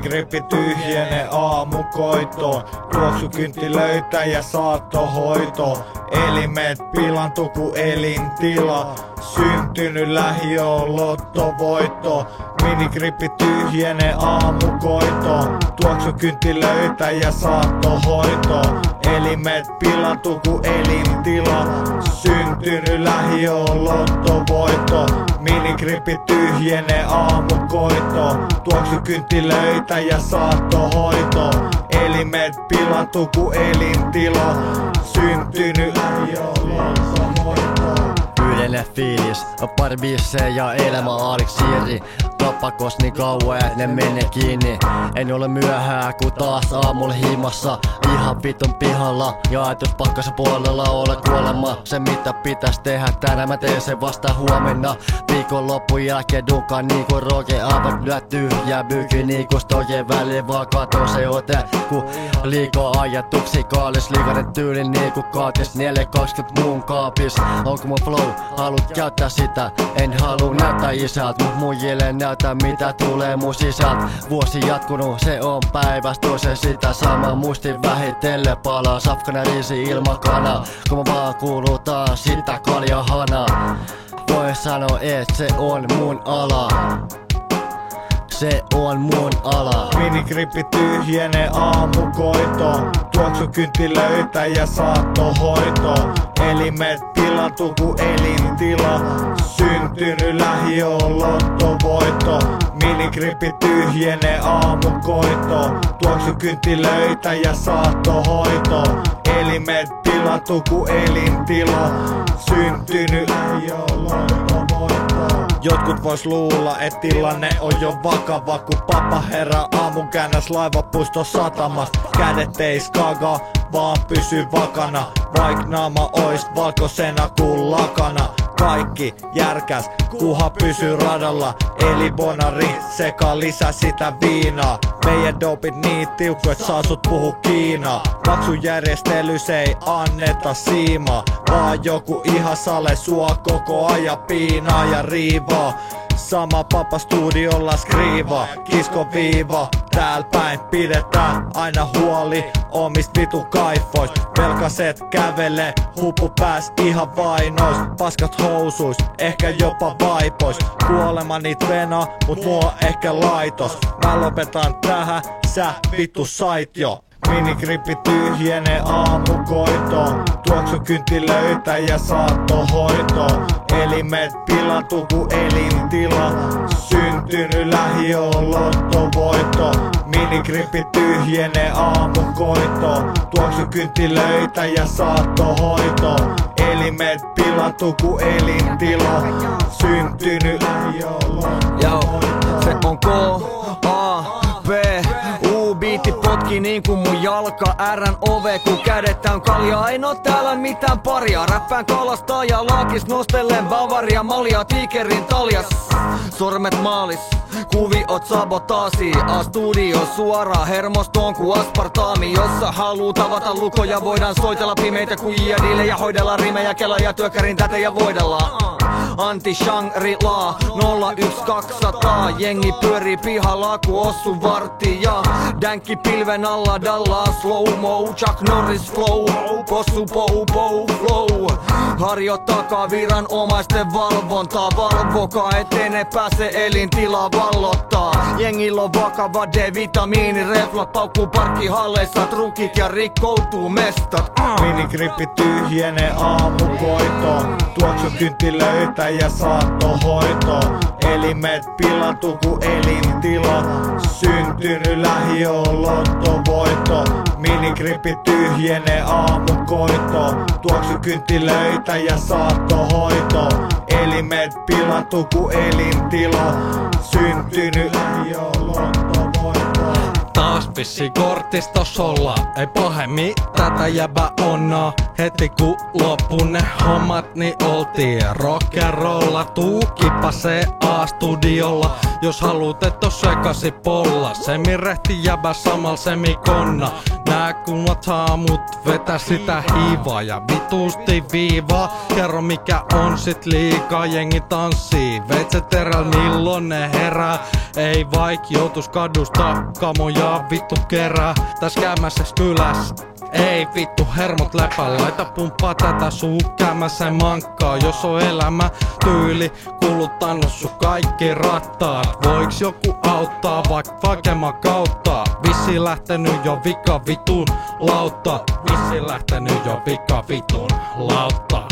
Minigrippi tyhjene aamukoitoon. Tuoksukynttilöitä ja saattohoito. Elimet pilantu ku elintila. Syntynyt lähiöön lottovoitto. Minigrippi tyhjene aamukoitoon. Tuoksukynttilöitä ja saattohoito. Elimet pilantu ku elintila. Syntynyt lähiöön lottovoitto. Minigrippi tyhjene aamukoito. Tuoksukynttilöitä ja saattohoito. Elimet pilantu ku elintila. Syntynyt lähiöön lottovoitto. Yleinen fiilis, pari biissejä ja elämä aliksiiri. Tappakos niin kauan et ne mene kiinni. En ole myöhää ku taas aamulla himassa. Ihan vitun pihalla ja ajatus pakkassa puolella ole kuolema. Se mitä pitäis tehdä tänään mä teen sen vasta huomenna. Viikonloppun jälkeen dunkaan niinku roke. Aivan lyö tyhjää byky niinku stojen väliin. Vaan kato se ote ku liikaa ajatuksi. Kaalis liikainen tyyli niinku kaatis 420 muun kaapis. Onko mun flow? Haluut käyttää sitä? En haluu näyttää isältä. Mut muijille näyttää mitä tulee mun sisältä. Vuosi jatkunut, se on päivästä toisen sitä sama. Muistin vähitellen palaa. Safkana riisi ilmakana. Kun mä vaan kuulutaan sitä kaljahana. Voi sanoa et se on mun ala. Se on mun ala. Minigrippi tyhjene aamukoito. Tuoksukynttilöitä ja saattohoito. Elimet pilantu ku elintila. Syntynyt lähiöön lottovoitto. Minigrippi tyhjene aamukoito. Tuoksukynttilöitä ja saattohoito. Elimet pilantu ku elintila. Syntynyt lähiöön lottovoitto. Jotkut vois luulla, et tilanne on jo vakava, kun papa herra aamun käännäs laivapuisto satamasta. Kädet ei skaga, vaan pysy vakana. Vaik naama ois valkosena kuin lakana. Kaikki järkäs, kuha pysyy radalla. Eli bonari sekä lisää sitä viinaa. Meidän dopit niin tiukku, et saa sut puhu Kiinaa. Maksujärjestelys ei anneta siimaa, vaan joku ihan sale sua koko ajan piinaa ja riivaa. Sama papa studiolla skriivaa, kisko viiva. Tääl päin pidetään aina huoli omist vitu kaifois. Velkaset kävelee, hupu pääs ihan vainois. Paskat housuis, ehkä jopa vaipois. Kuolema niit venaa, mut mua ehkä laitos. Mä lopetan tähän, sä vittu sait jo. Minigrippi tyhjene aamukoito. Tuoksukynttilöitä ja saattohoito. Elimet pilantu ku elintila. Syntynyt lähiöön lottovoitto. Minigrippi tyhjene aamukoito. Tuoksukynttilöitä ja saattohoito. Elimet pilantu ku elintila. Syntynyt lähiöön lottovoitto. Se on K-A-P biitti potki niinku mun jalka R-ove kun kädet on kaljaa. En oo täällä mitään paria. Räppään kalastaa ja laakis nostellen Bavaria malja tiikerin taljas. Sormet maalis, kuviot sabotaasi. A-studio suoraan hermostoon ku aspartaami. Jossa haluu tavata lukoja voidaan soitella pimeitä kujia diilejä. Hoidella rimejä kela ja työkärin tätejä voidellaan. Anti Shangri-La 01200. Jengi pyörii pihalla ku ossu vartti ja dänkki pilven alla Dallas slow-mo. Chuck Norris flow, possu pou flow. Harjoittakaa viranomaisten valvontaa. Valvokaa ettei pääse elintilaa vallottaa. Jengillä on vakava D-vitamiini. Reflat paukkuu parkkihalleissa. Trukit ja rikkoutuu mestat. Minigrippi tyhjene aamukoito. Tuoksukynttilöitä ja saattohoito. Elimet pilantu ku elintila. Syntynyt lähiöön lottovoitto. Minigrippi tyhjene aamukoito. Tuoksukynttilöitä ja saattohoito. Elimet pilantu ku elintila. Syntynyt lähiöön lottovoitto. Taas pissi kortistos olla, ei pahemmin tätä jäbä onnaa. Heti kun loppu ne hommat, niin oltiin rock'n'rolla. Tuukipa se A-studiolla, jos haluut et oo sekasi polla. Semirehti jäbä samal semikonna. Nää kummat haamut vetä sitä hiivaa ja vitusti viivaa. Kerro mikä on sit liikaa, jengi tanssii. Veitset teräl milloin ne herää. Ei vaik joutus kadusta, kamoja vittu kerää. Täs käymässä kylässä. Ei vittu hermot lepä, laita pumppaa tätä suu käymässä mankkaa. Jos on elämä tyyli, kuluttanut sun kaikki rattaat. Voiks joku auttaa vaik vakema kautta? Vissi lähtenyt jo vika vitun lautta. Vissi lähtenyt jo vika vitun lautta.